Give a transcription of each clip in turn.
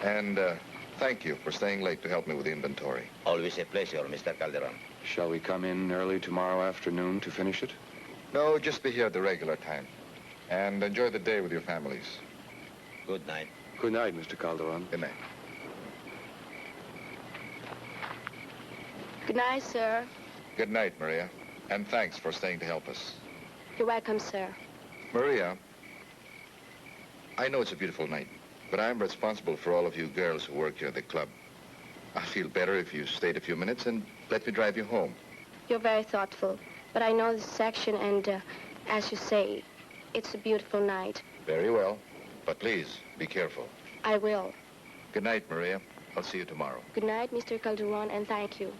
And thank you for staying late to help me with the inventory. Always a pleasure, Mr. Calderon. Shall we come in early tomorrow afternoon to finish it? No, just be here at the regular time. And enjoy the day with your families. Good night. Good night, Mr. Calderon. Good night. Good night, sir. Good night, Maria. And thanks for staying to help us. You're welcome, sir. Maria, I know it's a beautiful night, but I'm responsible for all of you girls who work here at the club. I'll feel better if you stayed a few minutes and let me drive you home. You're very thoughtful, but I know this section, and as you say, it's a beautiful night. Very well, but please, be careful. I will. Good night, Maria. I'll see you tomorrow. Good night, Mr. Calderon, and thank you.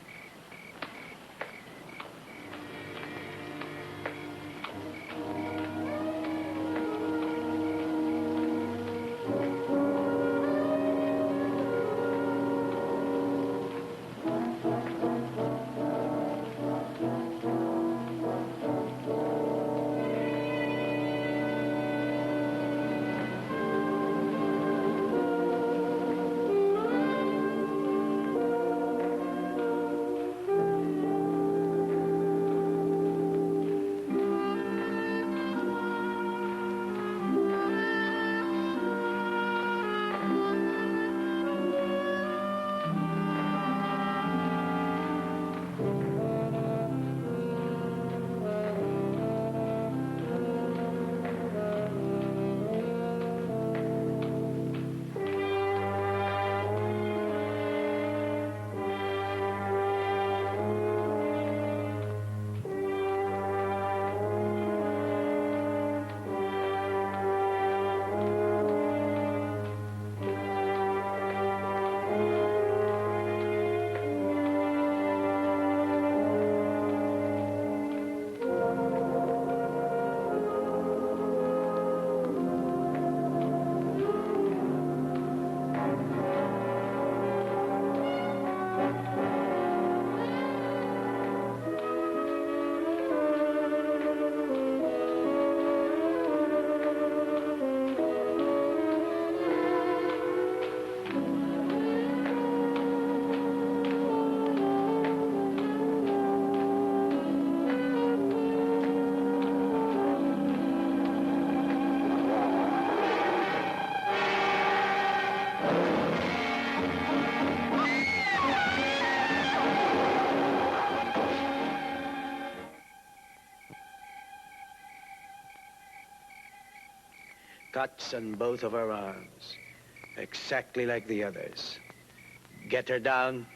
Cuts on both of her arms, exactly like the others. Get her down.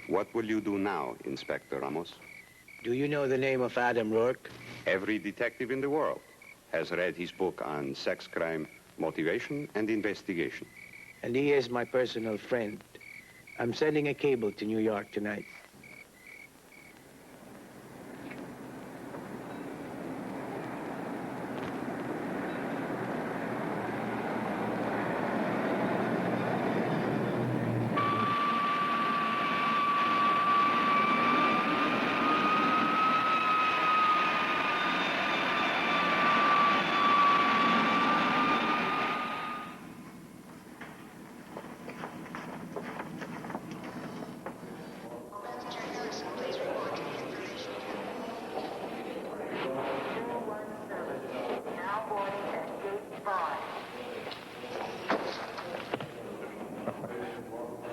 What will you do now, Inspector Ramos? Do you know the name of Adam Rourke? Every detective in the world has read his book on sex crime, motivation, and investigation. And he is my personal friend. I'm sending a cable to New York tonight.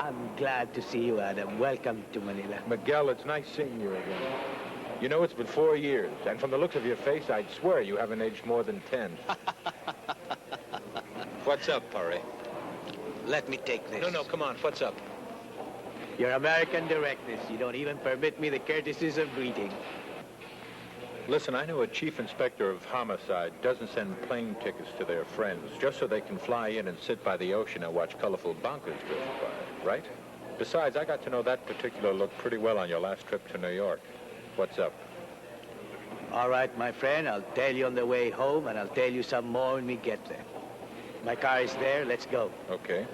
I'm glad to see you, Adam. Welcome to Manila. Miguel, it's nice seeing you again. You know, it's been 4 years, and from the looks of your face, I'd swear you haven't aged more than 10. What's up, Pari? Let me take this. No, come on, what's up? Your American directness. You don't even permit me the courtesies of greeting. Listen, I know a chief inspector of homicide doesn't send plane tickets to their friends just so they can fly in and sit by the ocean and watch colorful bunkers drift by, right? Besides, I got to know that particular look pretty well on your last trip to New York. What's up? All right, my friend, I'll tell you on the way home, and I'll tell you some more when we get there. My car is there. Let's go. Okay.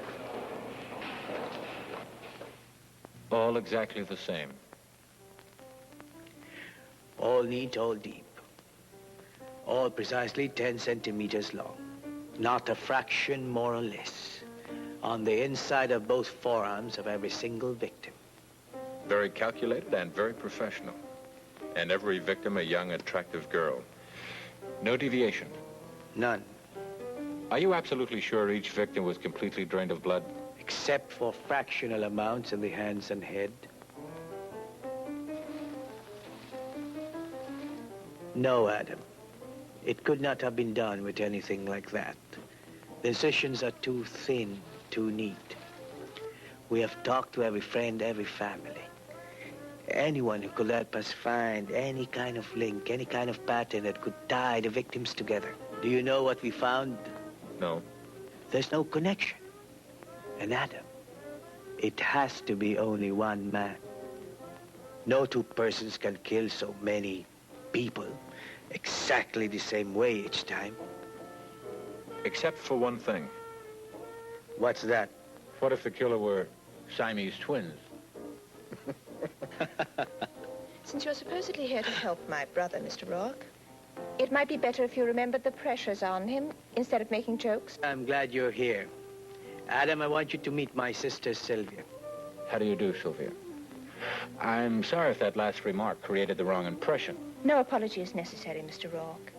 All exactly the same. All neat, all deep. All precisely 10 centimeters long. Not a fraction more or less. on the inside of both forearms of every single victim. Very calculated and very professional. And every victim a young, attractive girl. No deviation. None, Are you absolutely sure each victim was completely drained of blood? except for fractional amounts in the hands and head. No, Adam. It could not have been done with anything like that. The incisions are too thin, too neat. We have talked to every friend, every family. Anyone who could help us find any kind of link, any kind of pattern that could tie the victims together. Do you know what we found? No. There's no connection. And Adam, it has to be only one man. No two persons can kill so many people exactly the same way each time. Except for one thing. What's that? What if the killer were Siamese twins? Since you're supposedly here to help my brother, Mr. Rourke, it might be better if you remembered the pressures on him instead of making jokes. I'm glad you're here. Adam, I want you to meet my sister, Sylvia. How do you do, Sylvia? I'm sorry if that last remark created the wrong impression. No apology is necessary, Mr. Rourke.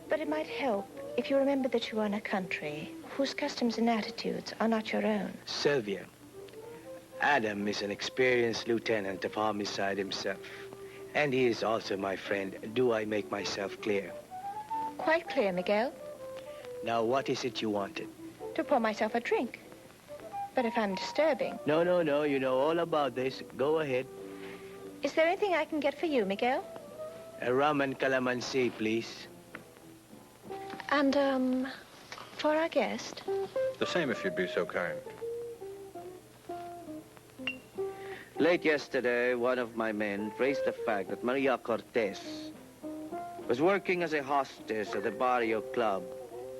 But it might help if you remember that you are in a country whose customs and attitudes are not your own. Sylvia, Adam is an experienced lieutenant of homicide himself. And he is also my friend. Do I make myself clear? Quite clear, Miguel. Now, what is it you wanted? To pour myself a drink. But if I'm disturbing, No, you know all about this. Go ahead. is there anything I can get for you, Miguel? A rum and calamansi, please. And, for our guest? The same if you'd be so kind. Late yesterday, one of my men traced the fact that Maria Cortez was working as a hostess at the Barrio Club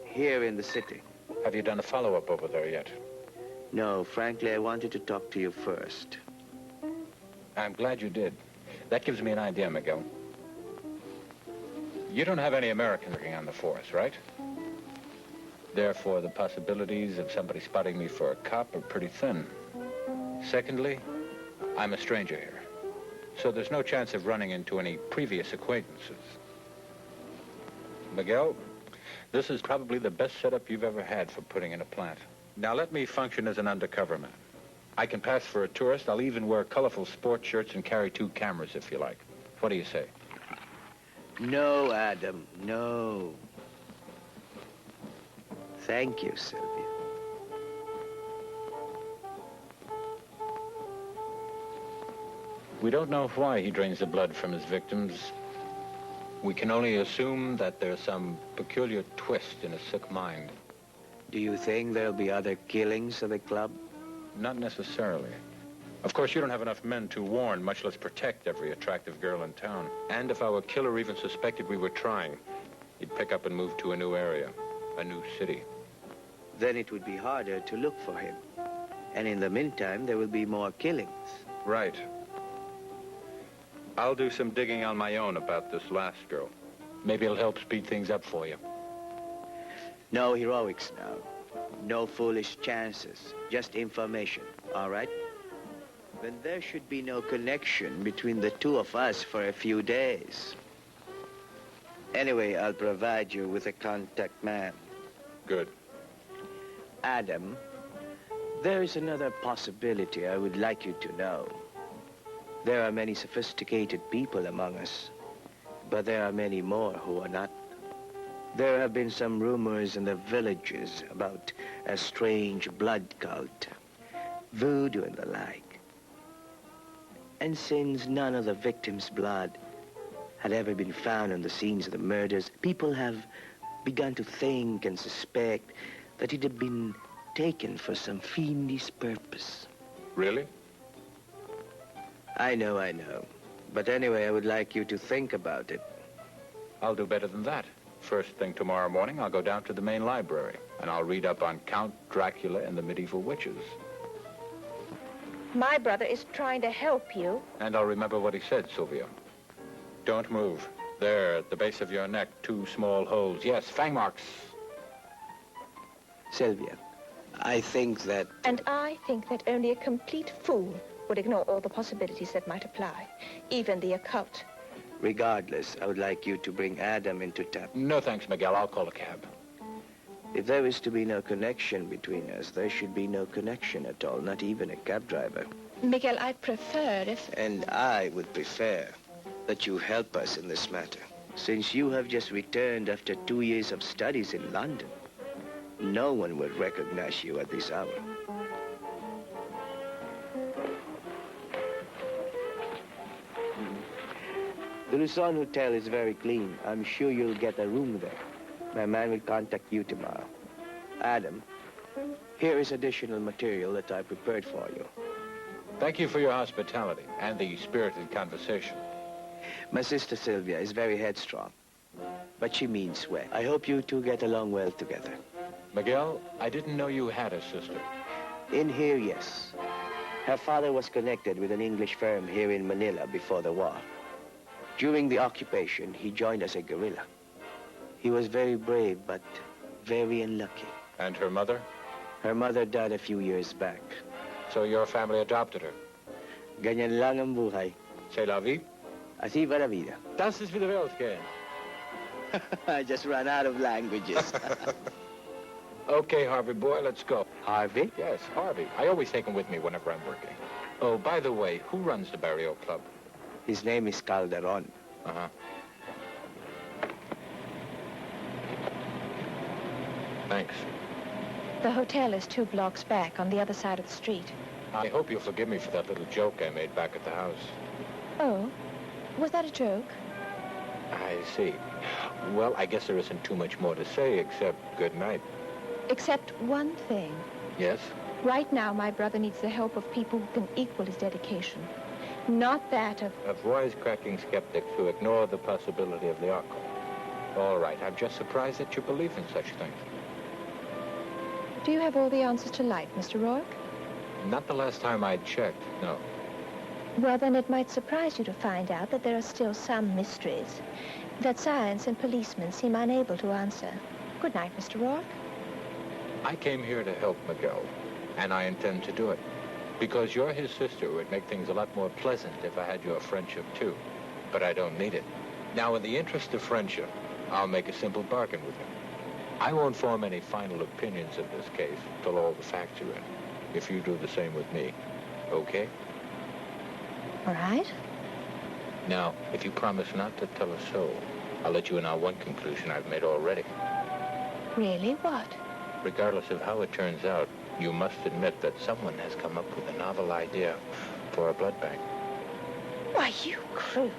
here in the city. Have you done a follow-up over there yet? No, frankly, I wanted to talk to you first. I'm glad you did. That gives me an idea, Miguel. You don't have any Americans working on the force, right? Therefore, the possibilities of somebody spotting me for a cop are pretty thin. Secondly, I'm a stranger here, so there's no chance of running into any previous acquaintances. Miguel, this is probably the best setup you've ever had for putting in a plant. Now let me function as an undercover man. I can pass for a tourist. I'll even wear colorful sports shirts and carry 2 cameras if you like. What do you say? No, Adam, no. Thank you, Sylvia. We don't know why he drains the blood from his victims. We can only assume that there's some peculiar twist in his sick mind. Do you think there'll be other killings at the club? Not necessarily. Of course, you don't have enough men to warn, much less protect every attractive girl in town. And if our killer even suspected we were trying, he'd pick up and move to a new area, a new city. Then it would be harder to look for him. And in the meantime, there will be more killings. Right. I'll do some digging on my own about this last girl. Maybe it'll help speed things up for you. No heroics now. No foolish chances. Just information, all right? Then there should be no connection between the two of us for a few days. Anyway, I'll provide you with a contact man. Good. Adam, there is another possibility I would like you to know. There are many sophisticated people among us, but there are many more who are not. There have been some rumors in the villages about a strange blood cult, voodoo and the like. And since none of the victims' blood had ever been found on the scenes of the murders, people have begun to think and suspect that it had been taken for some fiendish purpose. Really? I know. But anyway, I would like you to think about it. I'll do better than that. First thing tomorrow morning, I'll go down to the main library, and I'll read up on Count Dracula and the medieval witches. My brother is trying to help you. And I'll remember what he said, Sylvia. Don't move. There, at the base of your neck, 2 small holes. Yes, fang marks. Sylvia, I think that... And I think that only a complete fool would ignore all the possibilities that might apply, even the occult. Regardless, I would like you to bring Adam into town. No, thanks, Miguel. I'll call a cab. If there is to be no connection between us, there should be no connection at all, not even a cab driver. Miguel, I'd prefer if... And I would prefer that you help us in this matter. Since you have just returned after 2 years of studies in London, no one will recognize you at this hour. The Luzon Hotel is very clean. I'm sure you'll get a room there. My man will contact you tomorrow. Adam, here is additional material that I prepared for you. Thank you for your hospitality and the spirited conversation. My sister Sylvia is very headstrong, but she means well. I hope you two get along well together. Miguel, I didn't know you had a sister. In here, yes. Her father was connected with an English firm here in Manila before the war. During the occupation, he joined as a guerrilla. He was very brave, but very unlucky. And her mother? Her mother died a few years back. So your family adopted her? Ganyan lang ang buhay. C'est la vie? Así va la vida. Das ist wieder Welt, gell? I just ran out of languages. Okay, Harvey boy, let's go. Harvey? Yes, Harvey. I always take him with me whenever I'm working. Oh, by the way, who runs the Barrio Club? His name is Calderon. Uh-huh. Thanks. The hotel is 2 blocks back on the other side of the street. I hope you'll forgive me for that little joke I made back at the house. Oh, was that a joke? I see. Well, I guess there isn't too much more to say except good night. Except one thing. Yes? Right now, my brother needs the help of people who can equal his dedication. Not that of... Of wisecracking skeptics who ignore the possibility of the occult. All right, I'm just surprised that you believe in such things. Do you have all the answers to life, Mr. Rourke? Not the last time I checked, no. Well, then it might surprise you to find out that there are still some mysteries that science and policemen seem unable to answer. Good night, Mr. Rourke. I came here to help Miguel, and I intend to do it. Because you're his sister, it would make things a lot more pleasant if I had your friendship, too. But I don't need it. Now, in the interest of friendship, I'll make a simple bargain with him. I won't form any final opinions in this case till all the facts are in. If you do the same with me, okay? All right. Now, if you promise not to tell a soul, I'll let you in on one conclusion I've made already. Really? What? Regardless of how it turns out, you must admit that someone has come up with a novel idea for a blood bank. Why, you crude.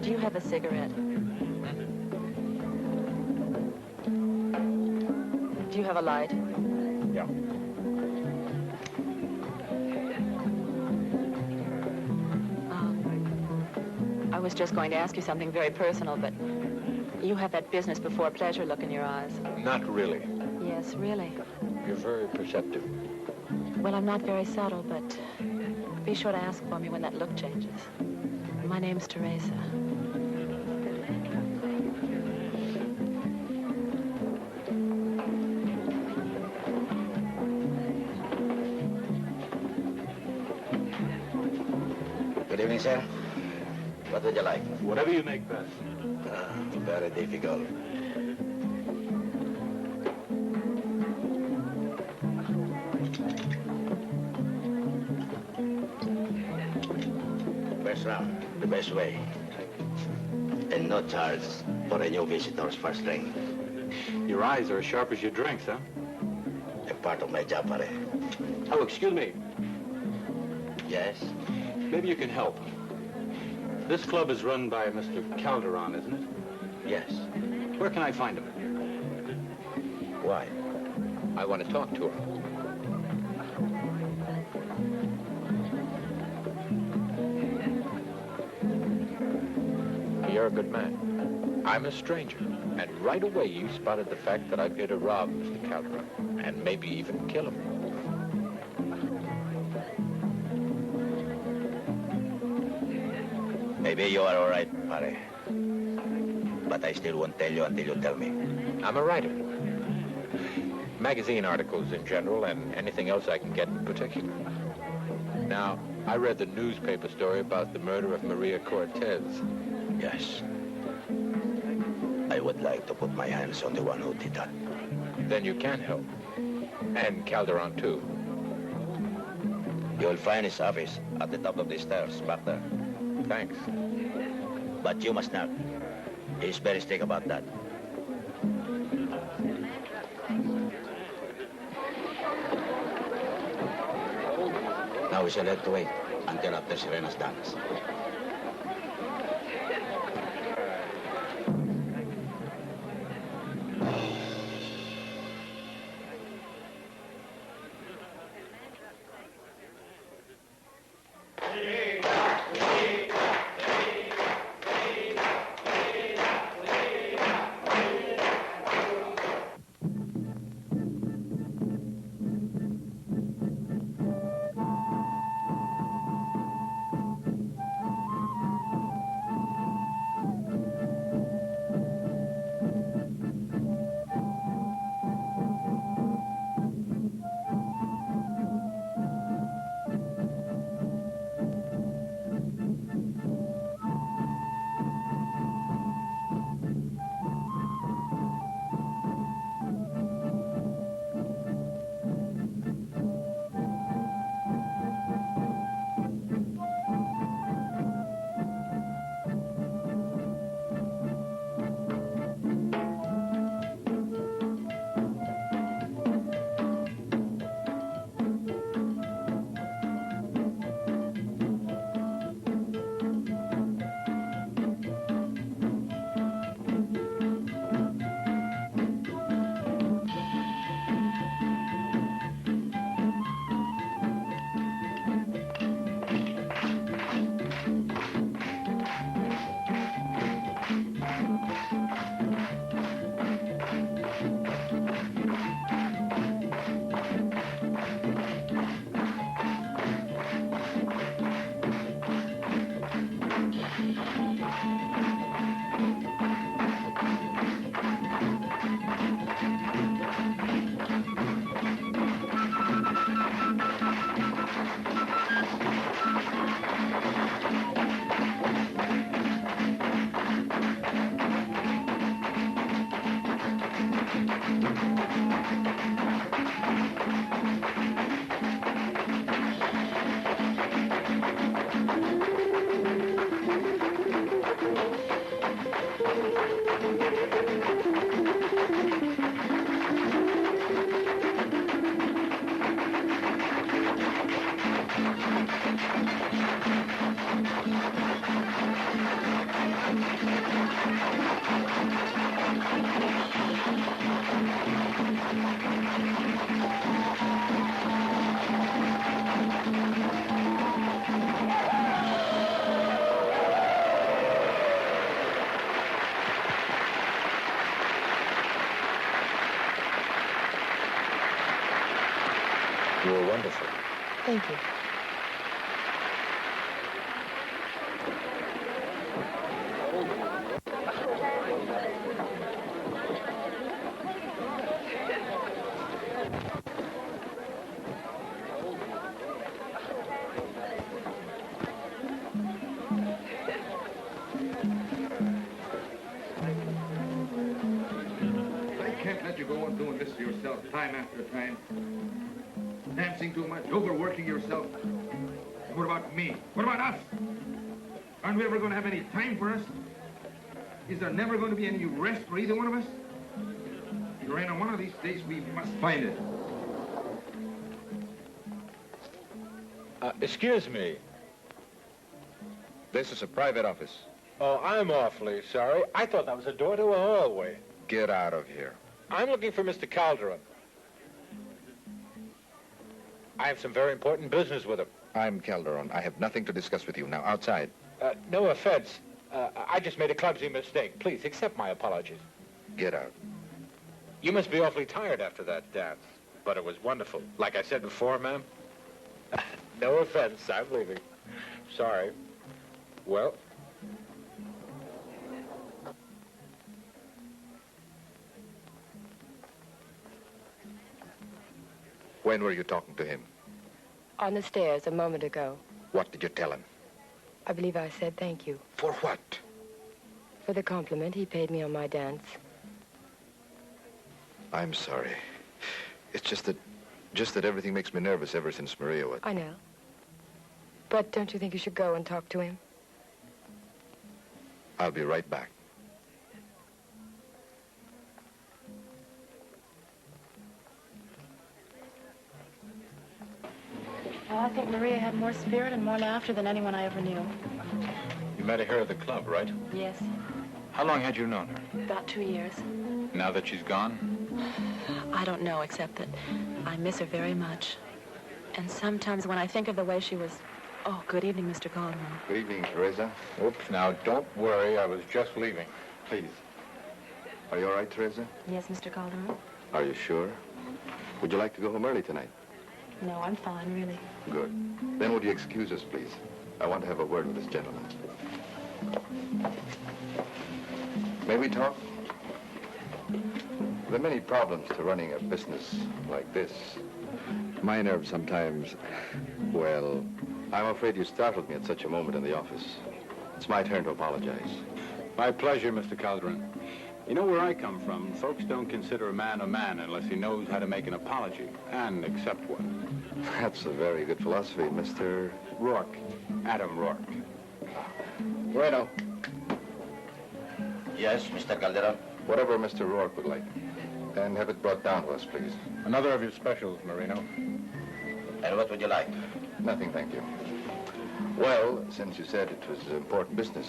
Do you have a cigarette? Do you have a light? Yeah. I was just going to ask you something very personal, but you have that business before pleasure look in your eyes. Not really. Yes, really. You're very perceptive. Well, I'm not very subtle, but be sure to ask for me when that look changes. My name's Teresa. Good evening, sir. What would you like? Whatever you make best. Very difficult. First round, the best way. and no charge for a new visitor's first drink. Your eyes are as sharp as your drinks, huh? A part of my job, pare. Oh, excuse me. Yes? Maybe you can help. This club is run by Mr. Calderon, isn't it? Yes. Where can I find him? Why? I want to talk to her. You're a good man. I'm a stranger. And right away you spotted the fact that I'm here to rob Mr. Calderon. And maybe even kill him. Maybe you are all right, pare. But I still won't tell you until you tell me. I'm a writer. Magazine articles in general and anything else I can get in particular. Now, I read the newspaper story about the murder of Maria Cortez. Yes. I would like to put my hands on the one who did that. Then you can help. And Calderon, too. You'll find his office at the top of the stairs, back there. Thanks. But you must not. He's very strict about that. Now we shall have to wait until after Serena's dance. You were wonderful. Thank you. I can't let you go on doing this to yourself time after time. Dancing too much, overworking yourself. What about me? What about us? Aren't we ever going to have any time for us? Is there never going to be any rest for either one of us? Lorena, one of these days we must find it. Excuse me. This is a private office. Oh, I'm awfully sorry. I thought that was a door to a hallway. Get out of here. I'm looking for Mr. Calderon. I have some very important business with him. I'm Calderon. I have nothing to discuss with you. Now, outside. No offense. I just made a clumsy mistake. Please, accept my apologies. Get out. You must be awfully tired after that dance. But it was wonderful. Like I said before, ma'am. No offense. I'm leaving. Sorry. Well... When were you talking to him? On the stairs a moment ago. What did you tell him? I believe I said thank you. For what? For the compliment he paid me on my dance. I'm sorry. It's just that everything makes me nervous ever since Maria went. I know. But don't you think you should go and talk to him? I'll be right back. Well, I think Maria had more spirit and more laughter than anyone I ever knew. You met her here at the club, right? Yes, How long had you known her? about 2 years. Now that she's gone? I don't know, except that I miss her very much. And sometimes when I think of the way she was... Oh, good evening, Mr. Calderon. Good evening, Teresa. Oops, now don't worry. I was just leaving. Please. Are you all right, Teresa? Yes, Mr. Calderon? Are you sure? Would you like to go home early tonight? No, I'm fine, really. Good. Then would you excuse us, please? I want to have a word with this gentleman. May we talk? There are many problems to running a business like this. My nerves sometimes, well, I'm afraid you startled me at such a moment in the office. It's my turn to apologize. My pleasure, Mr. Calderon. You know where I come from, folks don't consider a man unless he knows how to make an apology and accept one. That's a very good philosophy, Mr. Rourke. Adam Rourke. Bueno. Yes, Mr. Calderon. Whatever Mr. Rourke would like. And have it brought down to us, please. Another of your specials, Marino. And what would you like? Nothing, thank you. Well, since you said it was important business,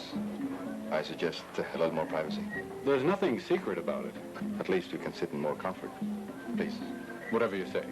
I suggest a little more privacy. There's nothing secret about it. At least you can sit in more comfort. Please. Whatever you say.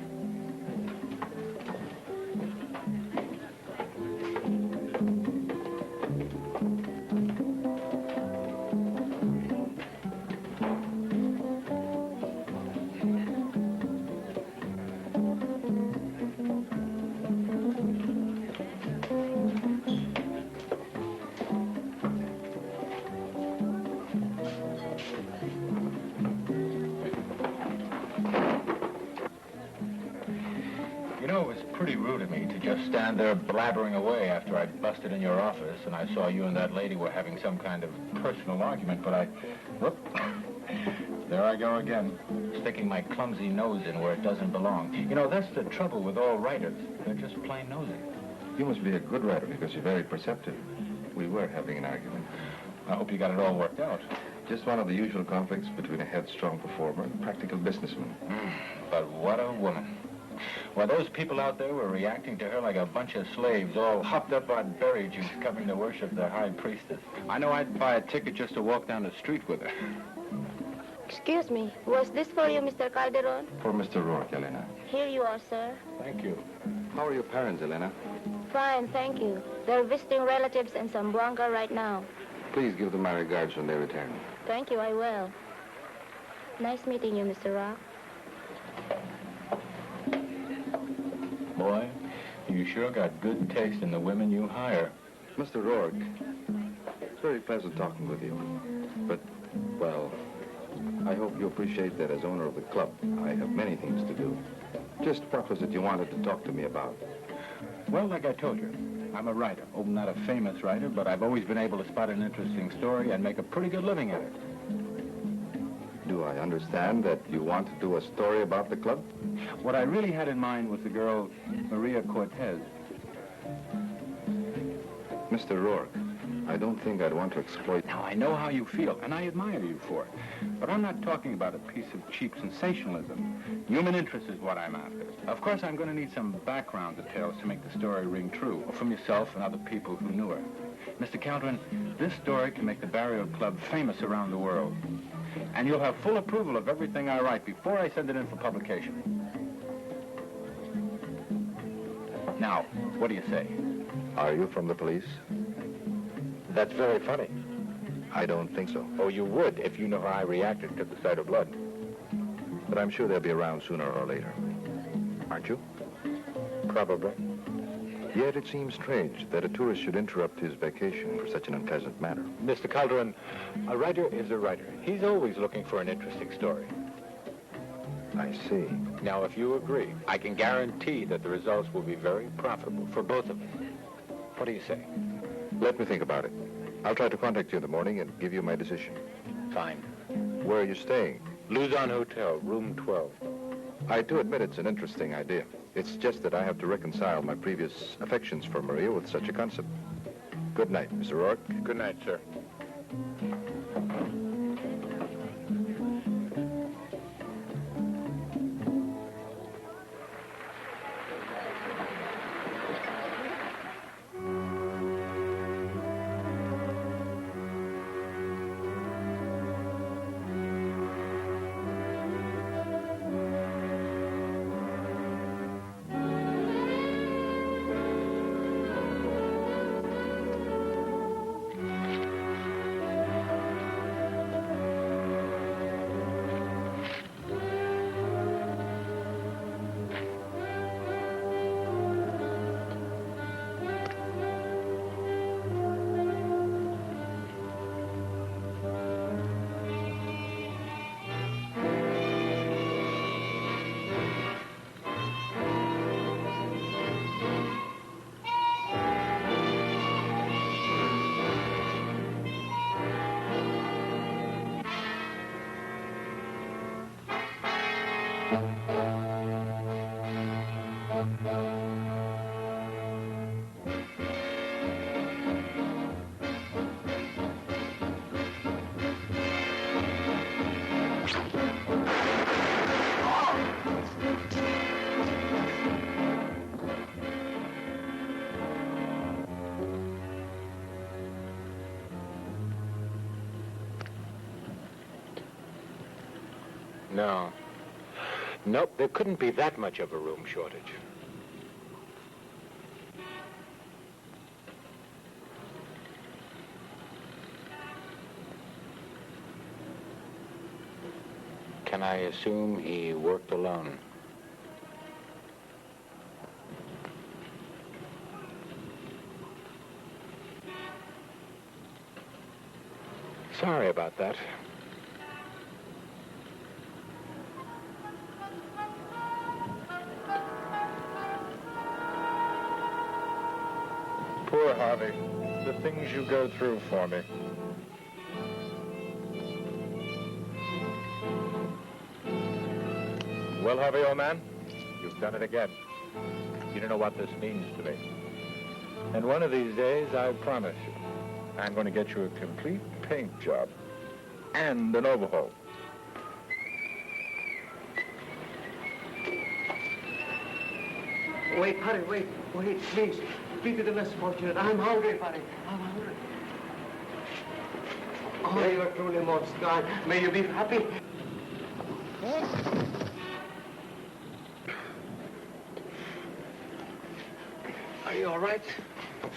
You know, it was pretty rude of me to just stand there blabbering away after I'd busted in your office and I saw you and that lady were having some kind of personal argument, but whoop, there I go again, sticking my clumsy nose in where it doesn't belong. You know, that's the trouble with all writers. They're just plain nosy. You must be a good writer because you're very perceptive. We were having an argument. I hope you got it all worked out. Just one of the usual conflicts between a headstrong performer and a practical businessman. But what a woman. Well, those people out there were reacting to her like a bunch of slaves, all hopped up on berry juice, coming to worship the high priestess. I know I'd buy a ticket just to walk down the street with her. Excuse me. Was this for you, Mr. Calderon? For Mr. Rourke, Elena. Here you are, sir. Thank you. How are your parents, Elena? Fine, thank you. They're visiting relatives in Zamboanga right now. Please give them my regards when they return. Thank you, I will. Nice meeting you, Mr. Rock. Boy, you sure got good taste in the women you hire. Mr. Rourke, it's very pleasant talking with you. But, well, I hope you appreciate that as owner of the club, I have many things to do. Just what was it you wanted to talk to me about? Well, like I told you, I'm a writer. Oh, not a famous writer, but I've always been able to spot an interesting story and make a pretty good living at it. Do I understand that you want to do a story about the club? What I really had in mind was the girl, Maria Cortez. Mr. Rourke, I don't think I'd want to exploit... Now, I know how you feel, and I admire you for it. But I'm not talking about a piece of cheap sensationalism. Human interest is what I'm after. Of course, I'm going to need some background details to make the story ring true, from yourself and other people who knew her. Mr. Calderon, this story can make the Barrio Club famous around the world. And you'll have full approval of everything I write before I send it in for publication. Now, what do you say? Are you from the police? That's very funny. I don't think so. Oh, you would if you know how I reacted to the sight of blood. But I'm sure they'll be around sooner or later. Aren't you? Probably. Yet it seems strange that a tourist should interrupt his vacation for such an unpleasant matter. Mr. Calderon, a writer is a writer. He's always looking for an interesting story. I see. Now, if you agree, I can guarantee that the results will be very profitable for both of us. What do you say? Let me think about it. I'll try to contact you in the morning and give you my decision. Fine. Where are you staying? Luzon Hotel, room 12. I do admit it's an interesting idea. It's just that I have to reconcile my previous affections for Maria with such a concept. Good night, Mr. Rourke. Good night, sir. No. Nope, there couldn't be that much of a room shortage. Can I assume he worked alone? Sorry about that. Poor Harvey. The things you go through for me. Well, Harvey, old man, you've done it again. You don't know what this means to me. And one of these days, I promise you, I'm going to get you a complete paint job and an overhaul. Wait, Harry, wait, please. Be the less fortunate. I'm hungry, Harry. I'm hungry. Oh, you are truly most kind. May you be happy. Are you all right?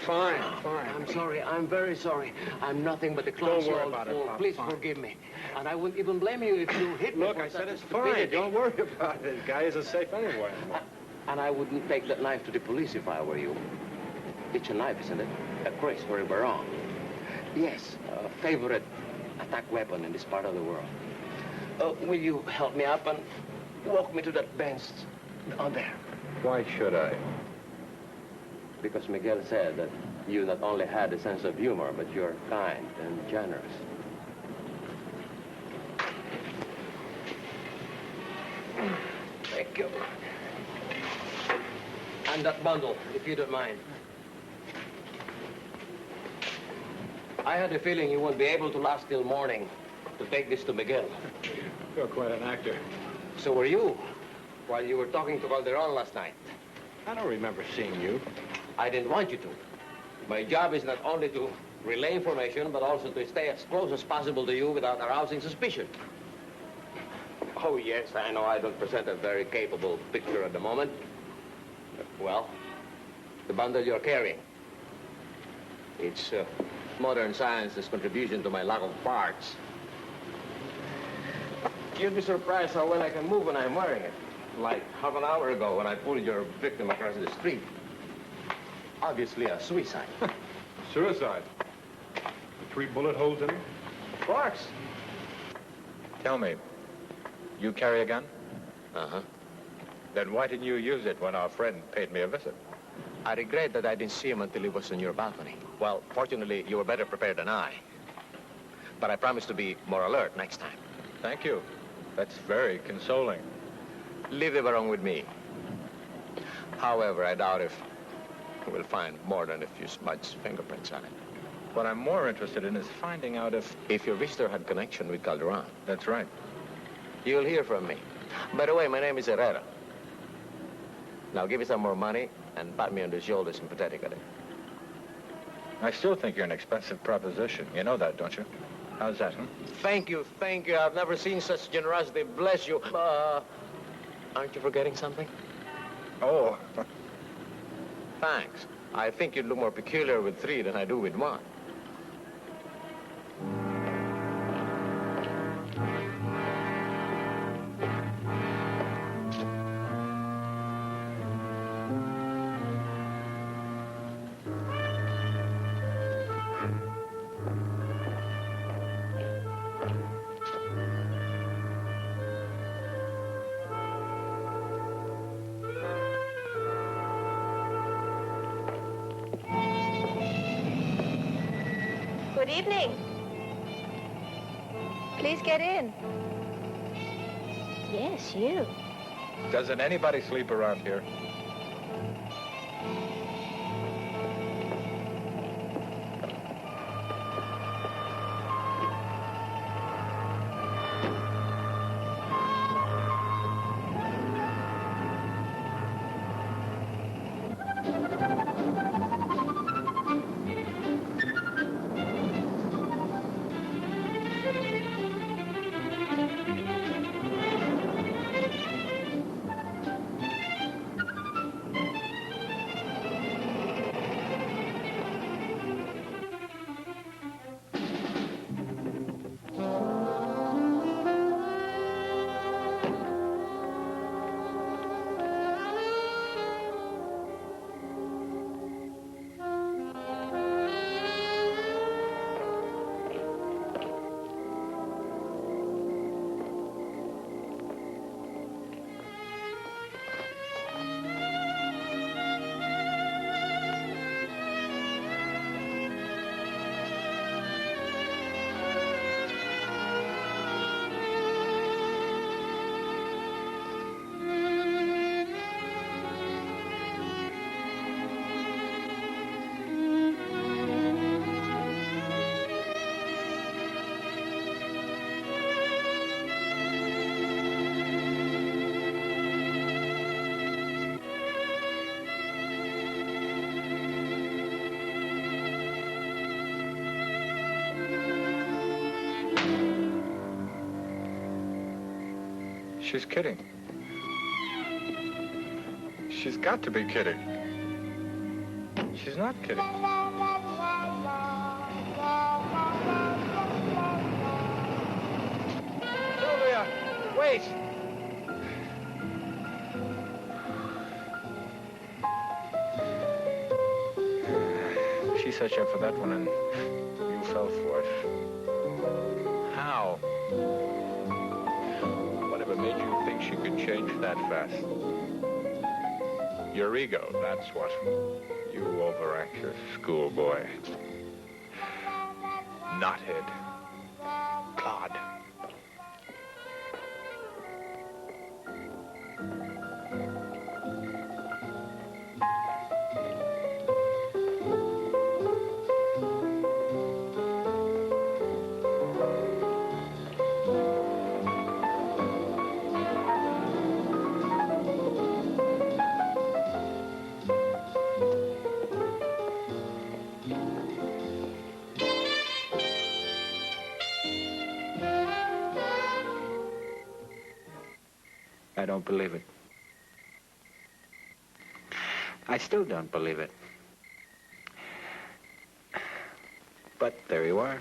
Fine. I'm sorry. I'm very sorry. I'm nothing but a clumsy old fool. Please forgive me. And I wouldn't even blame you if you hit me. Look, I said it's fine. Don't worry about it. The guy isn't safe anyway. And I wouldn't take that knife to the police if I were you. It's a knife, isn't it? A Chris for a barong. Yes, a favorite attack weapon in this part of the world. Will you help me up and walk me to that bench on there? Why should I? Because Miguel said that you not only had a sense of humor, but you're kind and generous. Thank you. And that bundle, if you don't mind. I had a feeling you wouldn't be able to last till morning to take this to Miguel. You're quite an actor. So were you, while you were talking to Calderon last night. I don't remember seeing you. I didn't want you to. My job is not only to relay information, but also to stay as close as possible to you without arousing suspicion. Oh, yes, I know I don't present a very capable picture at the moment. Well, the bundle you're carrying. It's modern science's contribution to my lack of parts. You'd be surprised how well I can move when I'm wearing it. Like half an hour ago when I pulled your victim across the street. Obviously a suicide. Suicide? 3 bullet holes in him? Of course. Tell me, you carry a gun? Uh-huh. Then why didn't you use it when our friend paid me a visit? I regret that I didn't see him until he was on your balcony. Well, fortunately, you were better prepared than I. But I promise to be more alert next time. Thank you. That's very consoling. Leave the Baron with me. However, I doubt if we'll find more than a few smudged fingerprints on it. What I'm more interested in is finding out if your visitor had connection with Calderon. That's right. You'll hear from me. By the way, my name is Herrera. Now give me some more money and pat me on the shoulder sympathetically. I still think you're an expensive proposition. You know that, don't you? How's that, huh? Thank you, thank you. I've never seen such generosity. Bless you. Aren't you forgetting something? Oh. Thanks. I think you'd look more peculiar with 3 than I do with 1. Good evening. Please get in. Yes, you. Doesn't anybody sleep around here? She's kidding. She's got to be kidding. She's not kidding. Sylvia, wait! She set you up for that one, and you fell for it. How? Whatever made you think she could change that fast? Your ego, that's what. You overanxious schoolboy. Knothead. Clod. don't believe it. I still don't believe it. But there you are.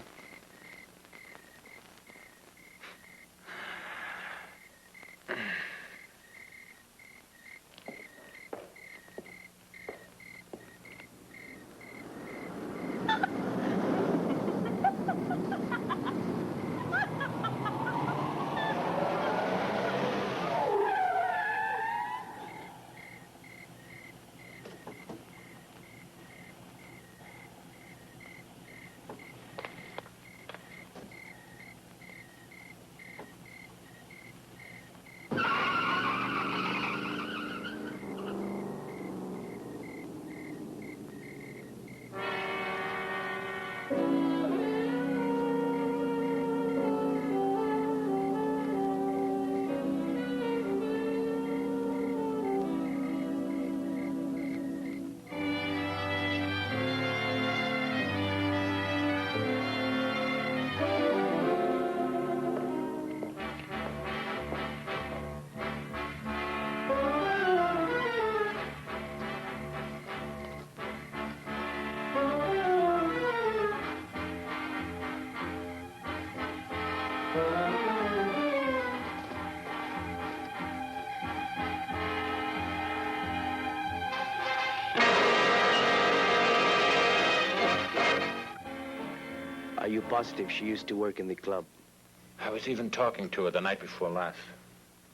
Are you positive she used to work in the club? I was even talking to her the night before last.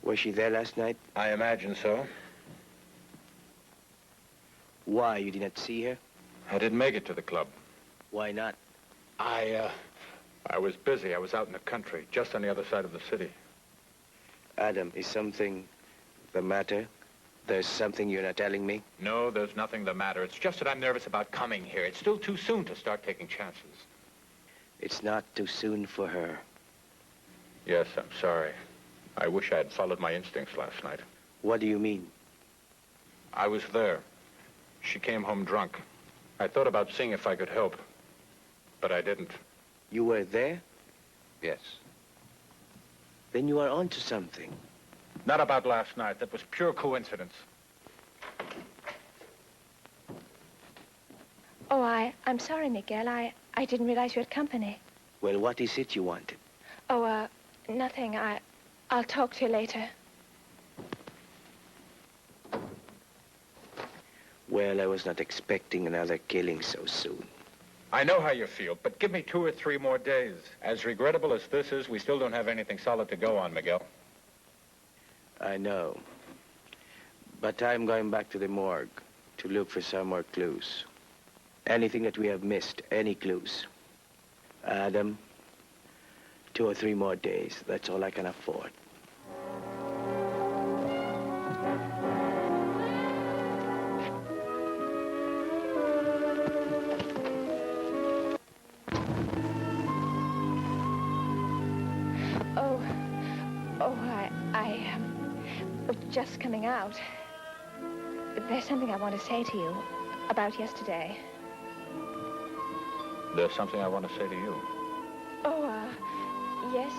Was she there last night? I imagine so. Why, you did not see her? I didn't make it to the club. Why not? I was busy. I was out in the country, just on the other side of the city. Adam, is something the matter? There's something you're not telling me? No, there's nothing the matter. It's just that I'm nervous about coming here. It's still too soon to start taking chances. It's not too soon for her. Yes, I'm sorry. I wish I had followed my instincts last night. What do you mean? I was there. She came home drunk. I thought about seeing if I could help, but I didn't. You were there? Yes. Then you are onto something. Not about last night. That was pure coincidence. Oh, I'm sorry, Miguel. I didn't realize you had company. Well, what is it you wanted? Oh, nothing. I'll talk to you later. Well, I was not expecting another killing so soon. I know how you feel, but give me 2 or 3 more days. As regrettable as this is, we still don't have anything solid to go on, Miguel. I know. But I'm going back to the morgue to look for some more clues. Anything that we have missed, any clues. Adam, 2 or 3 more days. That's all I can afford. Just coming out. There's something I want to say to you about yesterday. There's something I want to say to you. Oh, yes?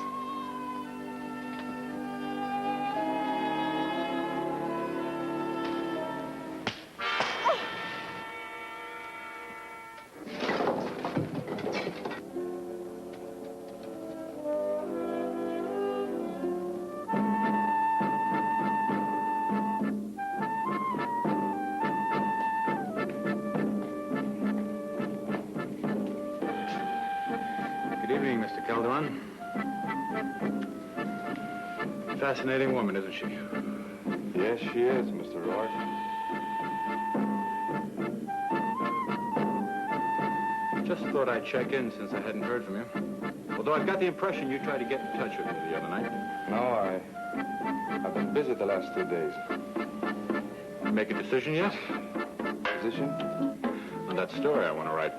Calderon. Fascinating woman, isn't she? Yes, she is, Mr. Roy. Just thought I'd check in since I hadn't heard from you. Although I've got the impression you tried to get in touch with me the other night. No, I've been busy the last 2 days. Make a decision yet? Decision? On that story I want to write.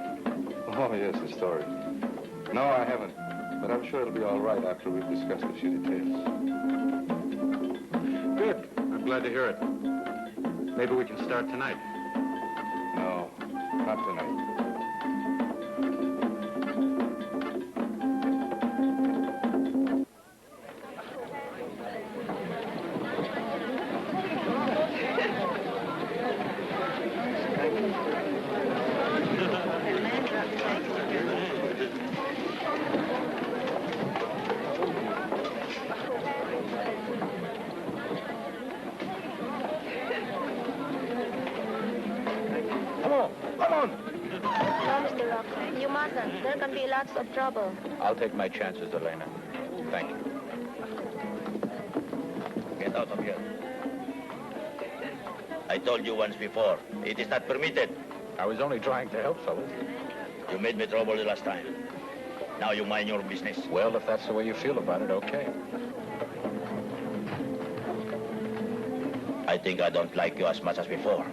Oh, yes, the story. No, I haven't. But I'm sure it'll be all right after we've discussed a few details. Good. I'm glad to hear it. Maybe we can start tonight. No, not tonight. mustn't. There can be lots of trouble. I'll take my chances, Elena. Thank you. Get out of here. I told you once before, it is not permitted. I was only trying to help, fellas. You made me trouble the last time. Now you mind your business. Well, if that's the way you feel about it, okay. I think I don't like you as much as before.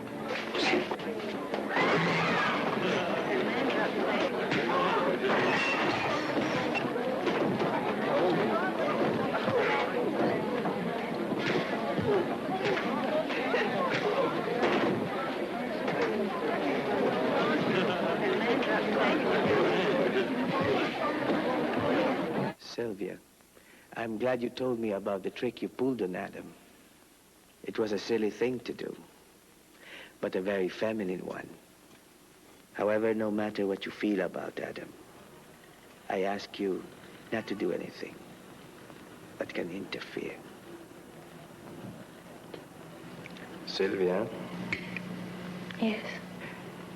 Sylvia, I'm glad you told me about the trick you pulled on Adam. It was a silly thing to do, but a very feminine one. However, no matter what you feel about Adam, I ask you not to do anything that can interfere. Sylvia? Yes.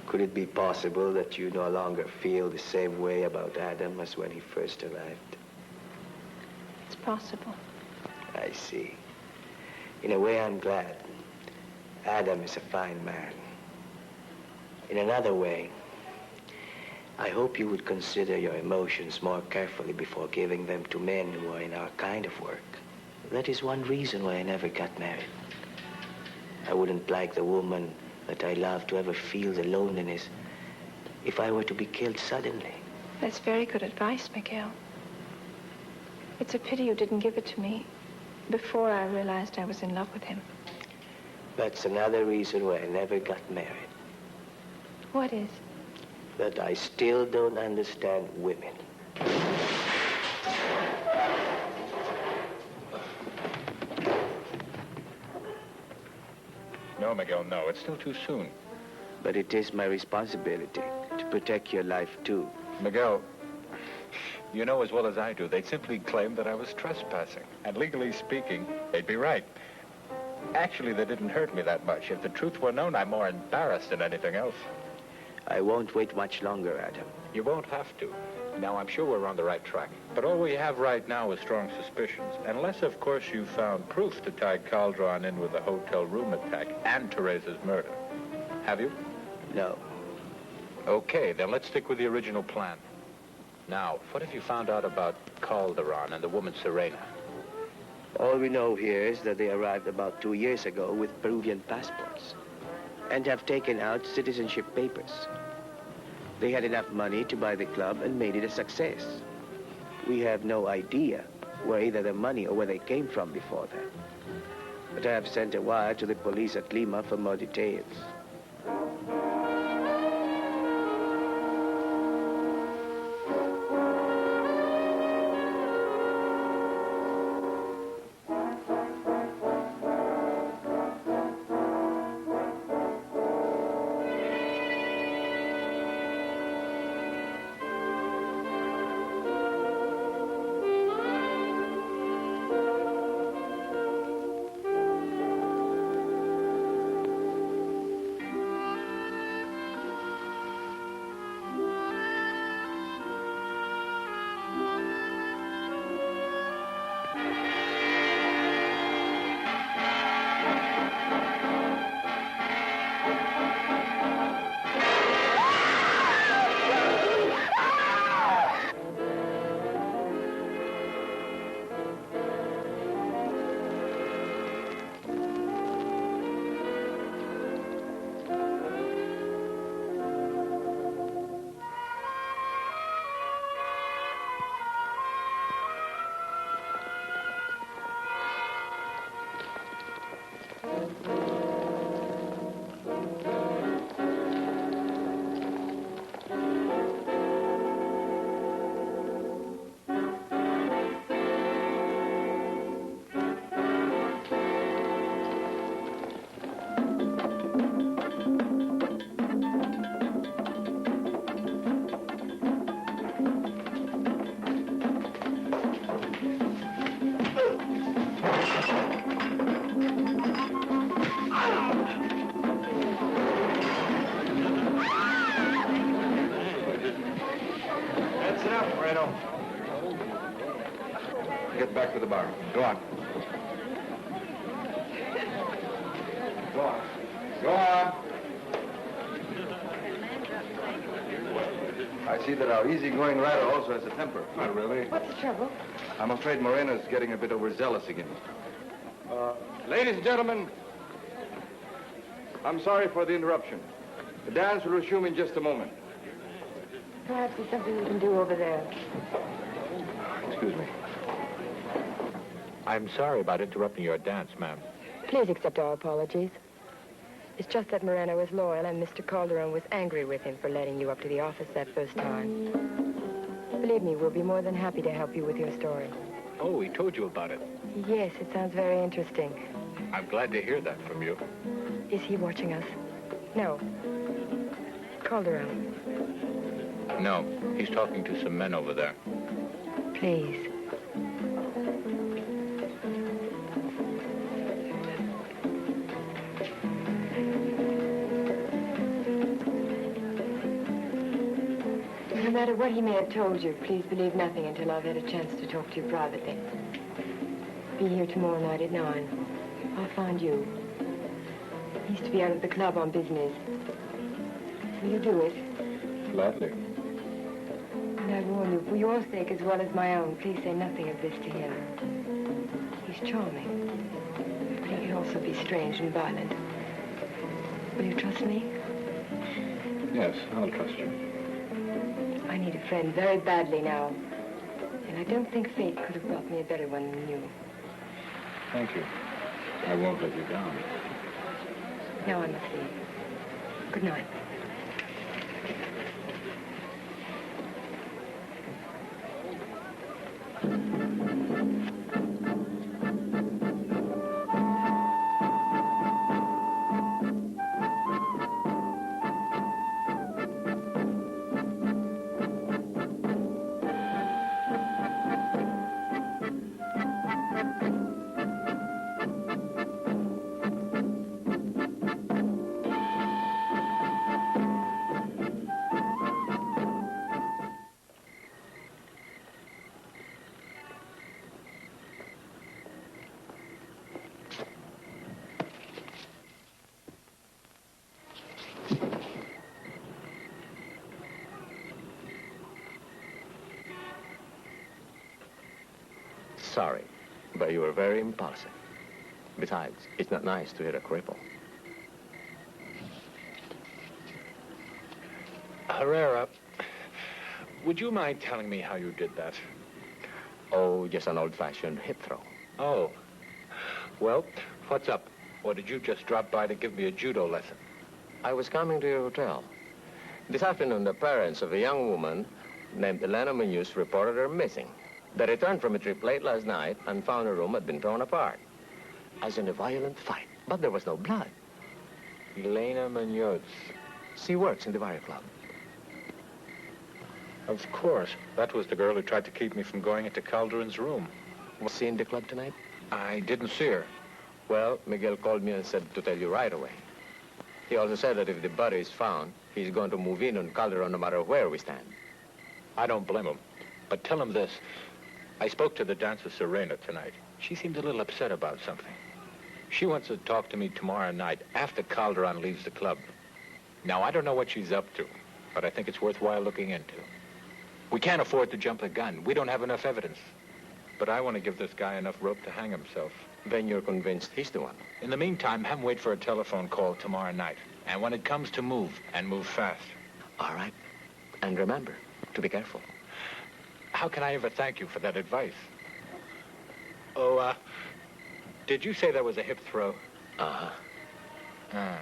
Could it be possible that you no longer feel the same way about Adam as when he first arrived? It's possible. I see. In a way, I'm glad. Adam is a fine man. In another way, I hope you would consider your emotions more carefully before giving them to men who are in our kind of work. That is one reason why I never got married. I wouldn't like the woman that I love to ever feel the loneliness if I were to be killed suddenly. That's very good advice, Miguel. It's a pity you didn't give it to me before I realized I was in love with him. That's another reason why I never got married. What is? That I still don't understand women. No, Miguel, no. It's still too soon. But it is my responsibility to protect your life, too. Miguel, you know as well as I do, they'd simply claim that I was trespassing. And legally speaking, they'd be right. Actually, they didn't hurt me that much. If the truth were known, I'm more embarrassed than anything else. I won't wait much longer, Adam. You won't have to. Now, I'm sure we're on the right track. But all we have right now is strong suspicions. Unless, of course, you found proof to tie Calderon in with the hotel room attack and Teresa's murder. Have you? No. Okay, then let's stick with the original plan. Now, what have you found out about Calderon and the woman Serena? All we know here is that they arrived about 2 years ago with Peruvian passports and have taken out citizenship papers. They had enough money to buy the club and made it a success. We have no idea where either the money or where they came from before that. But I have sent a wire to the police at Lima for more details. enough, Moreno. Get back to the bar. Go on. Go on. Go on. I see that our easygoing rider also has a temper. Not really. What's the trouble? I'm afraid Moreno's getting a bit overzealous again. Ladies and gentlemen, I'm sorry for the interruption. The dance will resume in just a moment. Perhaps there's something we can do over there. Excuse me. I'm sorry about interrupting your dance, ma'am. Please accept our apologies. It's just that Moreno is loyal and Mr. Calderon was angry with him for letting you up to the office that first time. Believe me, we'll be more than happy to help you with your story. Oh, he told you about it. Yes, it sounds very interesting. I'm glad to hear that from you. Is he watching us? No. Calderon, No, he's talking to some men over there. please. No matter what he may have told you, please believe nothing until I've had a chance to talk to you privately. Be here tomorrow night at 9. I'll find you. He's to be out of the club on business. Will you do it? Gladly. And I warn you, for your sake as well as my own, please say nothing of this to him. He's charming, but he can also be strange and violent. Will you trust me? Yes, I'll trust you. I need a friend very badly now. And I don't think fate could have brought me a better one than you. Thank you. I won't let you down. Now I must leave. Good night. Sorry, but you were very impulsive. Besides, it's not nice to hit a cripple. Herrera, would you mind telling me how you did that? Oh, just an old-fashioned hip throw. Oh. Well, what's up? Or did you just drop by to give me a judo lesson? I was coming to your hotel. This afternoon, the parents of a young woman named Elena Munoz reported her missing. They returned from a trip late last night and found her room had been torn apart, as in a violent fight. But there was no blood. Elena Munoz. She works in the Barrio Club. Of course. That was the girl who tried to keep me from going into Calderon's room. Was she in the club tonight? I didn't see her. Well, Miguel called me and said to tell you right away. He also said that if the body is found, he's going to move in on Calderon no matter where we stand. I don't blame him. But tell him this. I spoke to the dancer Serena tonight. She seemed a little upset about something. She wants to talk to me tomorrow night after Calderon leaves the club. Now, I don't know what she's up to, but I think it's worthwhile looking into. We can't afford to jump the gun. We don't have enough evidence. But I want to give this guy enough rope to hang himself. Then you're convinced he's the one? In the meantime, have him wait for a telephone call tomorrow night. And when it comes to move, and move fast. All right. And remember, to be careful. How can I ever thank you for that advice? Oh, did you say that was a hip throw? Uh-huh. Ah.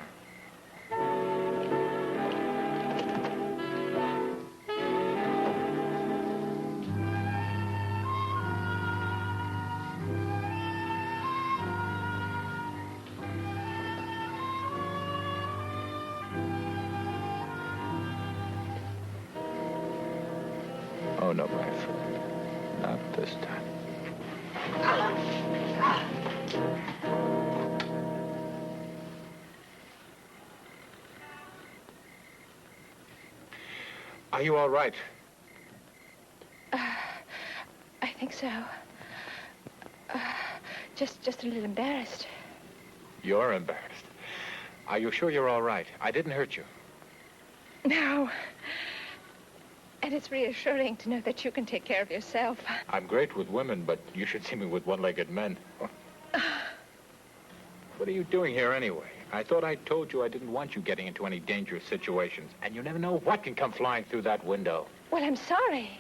Oh, no, my friend. Not this time. Are you all right? think so. Just a little embarrassed. You're embarrassed. Are you sure you're all right? I didn't hurt you. No. And it's reassuring to know that you can take care of yourself. I'm great with women, but you should see me with one-legged men. What are you doing here anyway? I thought I told you I didn't want you getting into any dangerous situations. And you never know what can come flying through that window. Well, I'm sorry.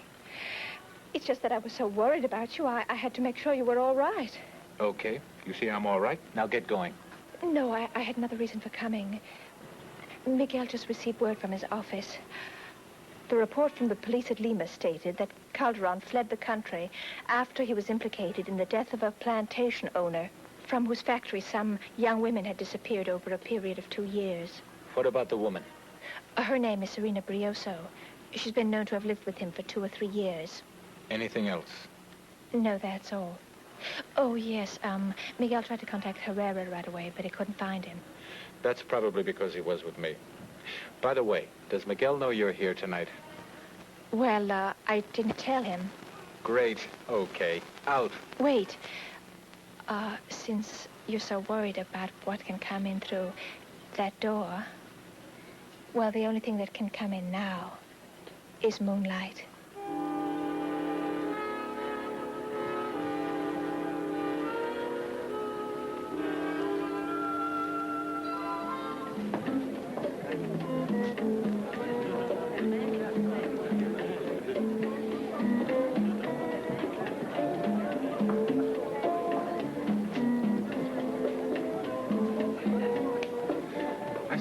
It's just that I was so worried about you, I had to make sure you were all right. Okay. You see I'm all right? Now get going. No, I had another reason for coming. Miguel just received word from his office. The report from the police at Lima stated that Calderon fled the country after he was implicated in the death of a plantation owner from whose factory some young women had disappeared over a period of 2 years. What about the woman? Her name is Serena Brioso. She's been known to have lived with him for 2 or 3 years. Anything else? No, that's all. Oh, yes, Miguel tried to contact Herrera right away, but he couldn't find him. That's probably because he was with me. By the way, does Miguel know you're here tonight? Well, I didn't tell him. Great. Okay. Out. Wait. Since you're so worried about what can come in through that door, well, the only thing that can come in now is moonlight.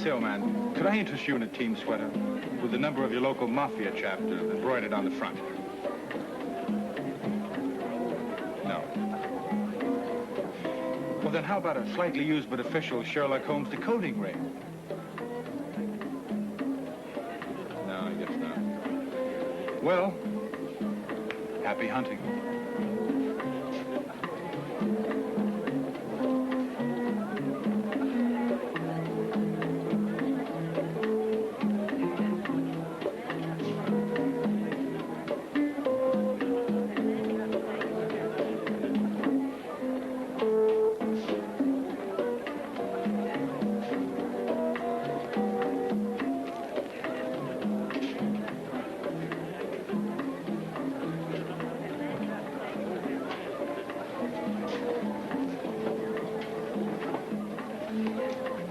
Old man, could I interest you in a team sweater with the number of your local mafia chapter embroidered on the front? No. Well, then how about a slightly used but official Sherlock Holmes decoding ring? No, I guess not. Well, happy hunting.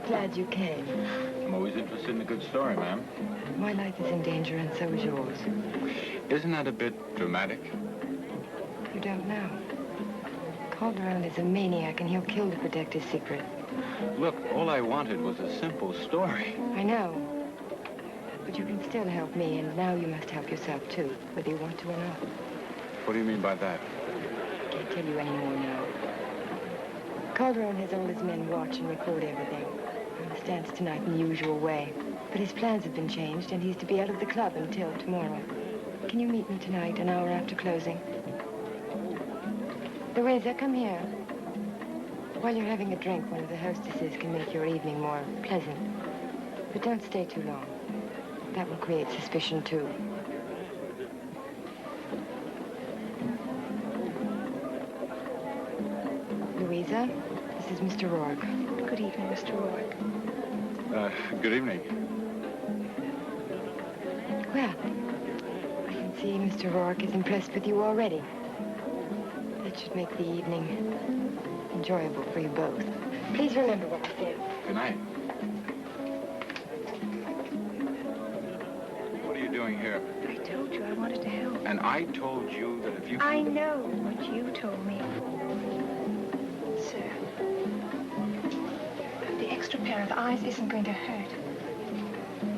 Glad you came. I'm always interested in a good story, ma'am. My life is in danger, and so is yours. Isn't that a bit dramatic? You don't know. Calderon is a maniac, and he'll kill to protect his secret. Look, all I wanted was a simple story. I know. But you can still help me, and now you must help yourself, too, whether you want to or not. What do you mean by that? I can't tell you any more now. Calderon has all his men watch and record everything. Understands tonight in the usual way. But his plans have been changed, and he's to be out of the club until tomorrow. Can you meet me tonight, an hour after closing? Louisa, come here. While you're having a drink, one of the hostesses can make your evening more pleasant. But don't stay too long. That will create suspicion, too. Louisa, this is Mr. Rourke. Good evening, Mr. Rourke. Good evening. Well, I can see Mr. Rourke is impressed with you already. That should make the evening enjoyable for you both. Please remember what I said. Good night. What are you doing here? I told you I wanted to help. And I told you that if you... I know what you told me. Sir, the extra pair of eyes isn't going to hurt.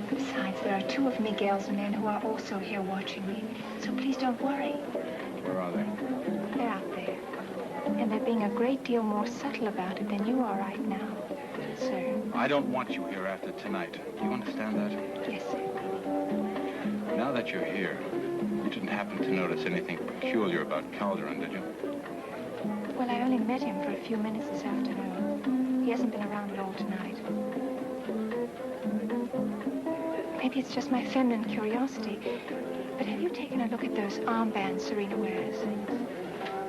Besides, there are 2 of Miguel's men who are also here watching me. So please don't worry. Where are they? They're out there. And they're being a great deal more subtle about it than you are right now, sir. I don't want you here after tonight. Do you understand that? Yes, sir. Now that you're here, you didn't happen to notice anything peculiar about Calderon, did you? Well, I only met him for a few minutes this afternoon. He hasn't been around at all tonight. Maybe it's just my feminine curiosity, but have you taken a look at those armbands Serena wears?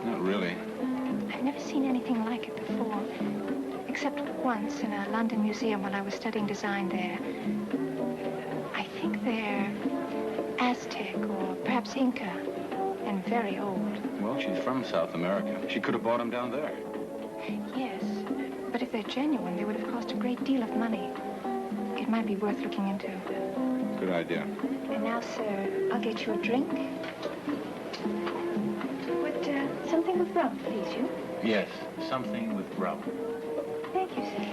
Not really. I've never seen anything like it before, except once in a London museum when I was studying design there. I think they're Aztec or perhaps Inca, and very old. Well, she's from South America. She could have bought them down there. Yes, but if they're genuine, they would have cost a great deal of money. It might be worth looking into. Good idea. And now, sir, I'll get you a drink. Would something with rum, please, you? Yes, something with rum. Thank you, sir.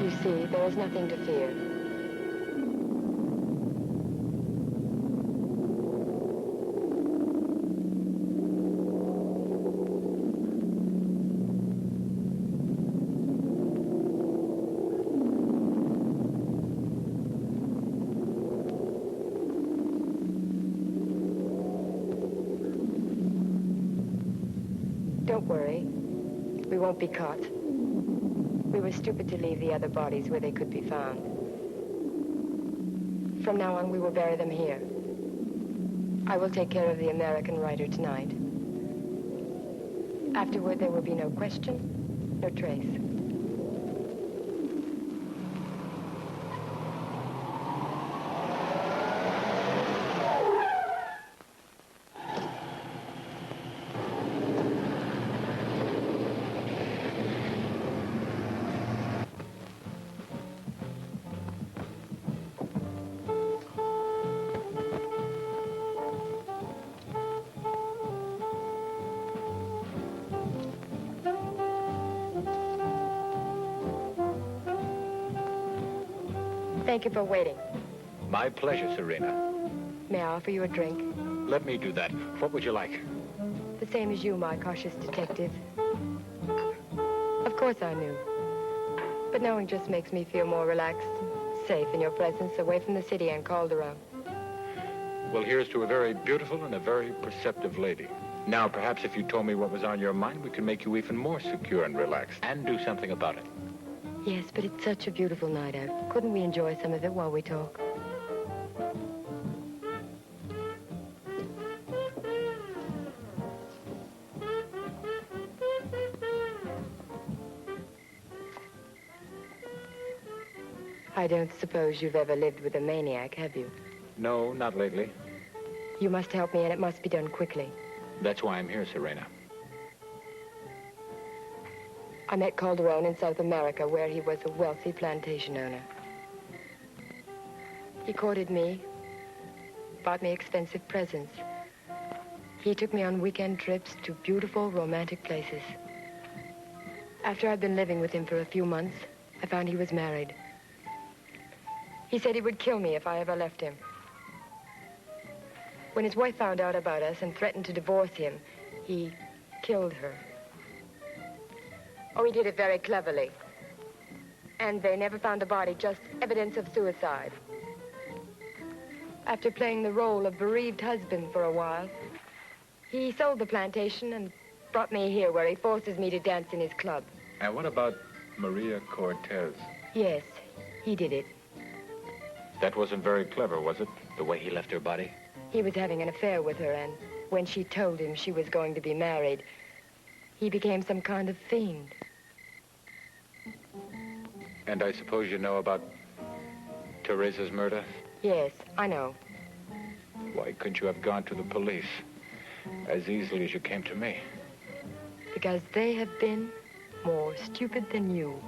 You see, there is nothing to fear. Don't worry. We won't be caught. We were stupid to leave the other bodies where they could be found. From now on, we will bury them here. I will take care of the American writer tonight. Afterward, there will be no question, no trace. Thank you for waiting. My pleasure, Serena. May I offer you a drink? Let me do that. What would you like? The same as you, my cautious detective. Of course I knew. But knowing just makes me feel more relaxed, safe in your presence, away from the city and Calderon. Well, here's to a very beautiful and a very perceptive lady. Now, perhaps if you told me what was on your mind, we could make you even more secure and relaxed and do something about it. Yes, but it's such a beautiful night out. Couldn't we enjoy some of it while we talk? I don't suppose you've ever lived with a maniac, have you? No, not lately. You must help me, and it must be done quickly. That's why I'm here, Serena. I met Calderon in South America, where he was a wealthy plantation owner. He courted me, bought me expensive presents. He took me on weekend trips to beautiful, romantic places. After I'd been living with him for a few months, I found he was married. He said he would kill me if I ever left him. When his wife found out about us and threatened to divorce him, he killed her. Oh, he did it very cleverly. And they never found the body, just evidence of suicide. After playing the role of bereaved husband for a while, he sold the plantation and brought me here where he forces me to dance in his club. And what about Maria Cortez? Yes, he did it. That wasn't very clever, was it? The way he left her body? He was having an affair with her, and when she told him she was going to be married, he became some kind of fiend. And I suppose you know about Teresa's murder? Yes, I know. Why couldn't you have gone to the police as easily as you came to me? Because they have been more stupid than you.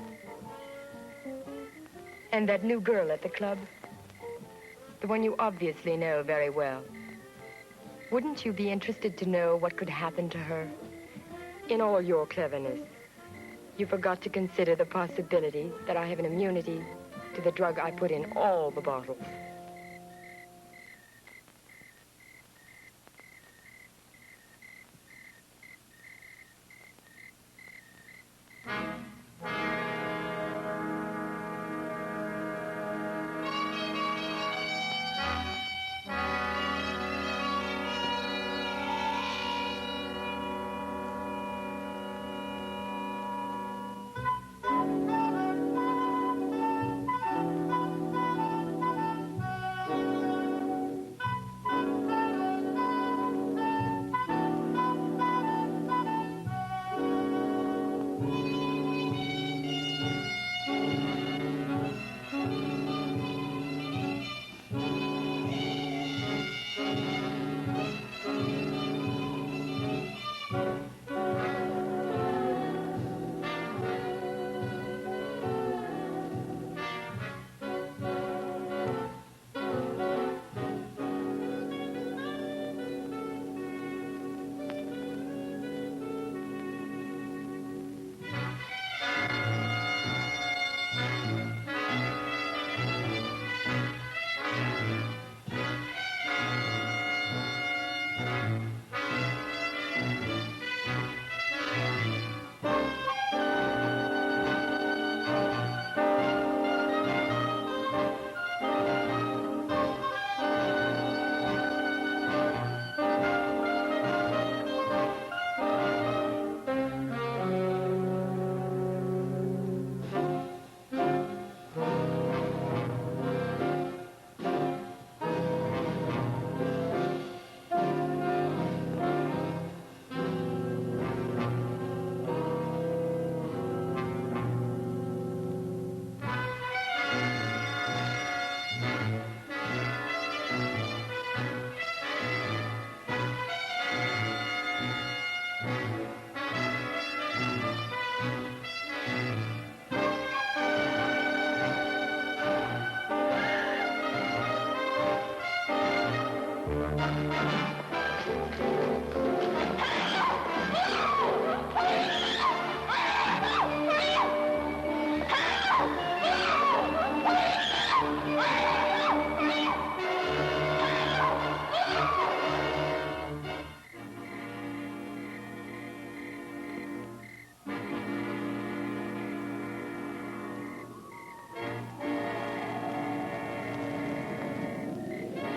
And that new girl at the club, the one you obviously know very well. Wouldn't you be interested to know what could happen to her? In all your cleverness, you forgot to consider the possibility that I have an immunity to the drug I put in all the bottles.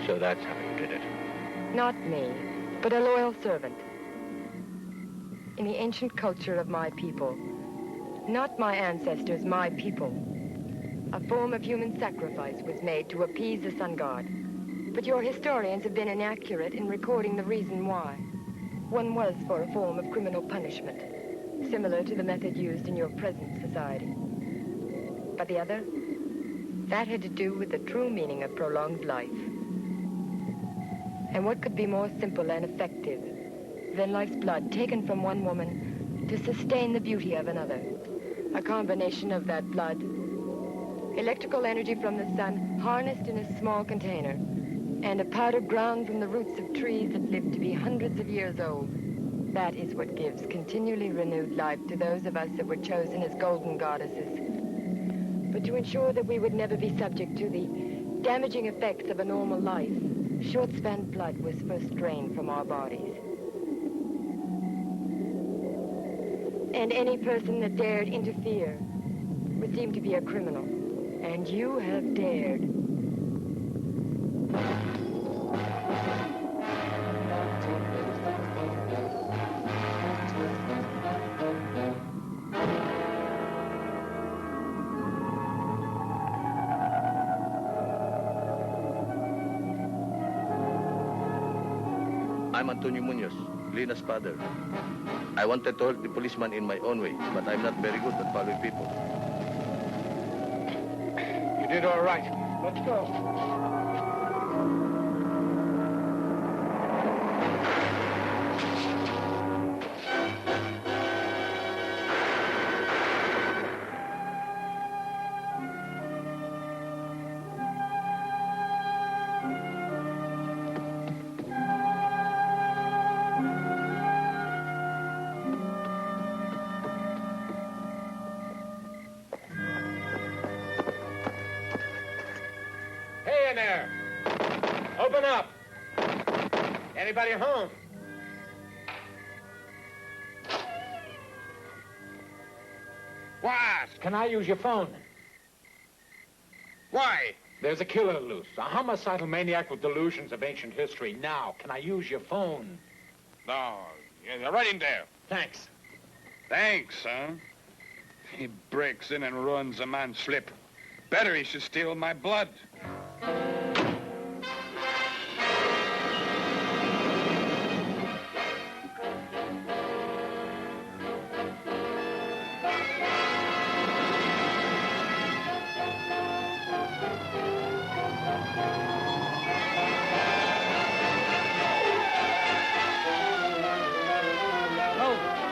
So that's how you did it. Not me, but a loyal servant. In the ancient culture of my people, not my ancestors, my people, a form of human sacrifice was made to appease the sun god. But your historians have been inaccurate in recording the reason why. One was for a form of criminal punishment, similar to the method used in your present society. But the other, that had to do with the true meaning of prolonged life. And what could be more simple and effective than life's blood taken from one woman to sustain the beauty of another? A combination of that blood, electrical energy from the sun harnessed in a small container, and a powder ground from the roots of trees that live to be hundreds of years old. That is what gives continually renewed life to those of us that were chosen as golden goddesses. But to ensure that we would never be subject to the damaging effects of a normal life, short-span blood was first drained from our bodies. And any person that dared interfere was deemed to be a criminal. And you have dared. I'm Antonio Munoz, Lina's father. I wanted to help the policeman in my own way, but I'm not very good at following people. You did all right. Let's go. Hey in there! Open up! Anybody home? What? Can I use your phone? Why? There's a killer loose, a homicidal maniac with delusions of ancient history. Now, can I use your phone? No. Yeah, right in there. Thanks. Thanks, huh? He breaks in and runs a man's slip. Better he should steal my blood.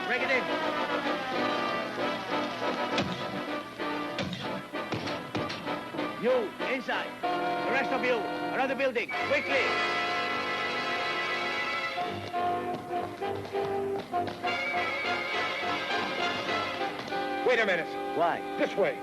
Break it in. You, inside. The rest of you, around the building, quickly. Wait a minute. Why? This way.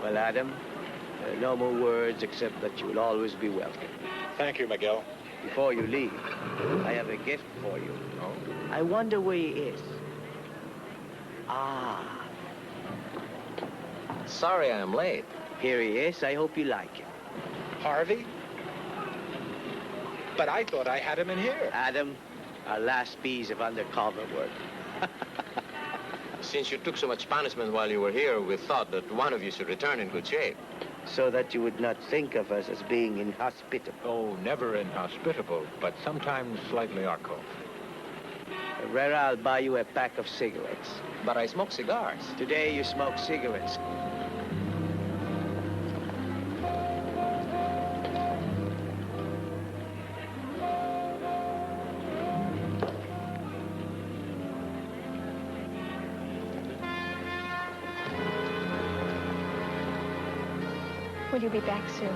Well, Adam, no more words except that you'll always be welcome. Thank you, Miguel. Before you leave, I have a gift for you. Oh? I wonder where he is. Ah. Sorry I'm late. Here he is. I hope you like him. Harvey? But I thought I had him in here. Adam, our last piece of undercover work. Since you took so much punishment while you were here, we thought that one of you should return in good shape. So that you would not think of us as being inhospitable. Oh, never inhospitable, but sometimes slightly occult. Herrera, I'll buy you a pack of cigarettes. But I smoke cigars. Today you smoke cigarettes. Will you be back soon?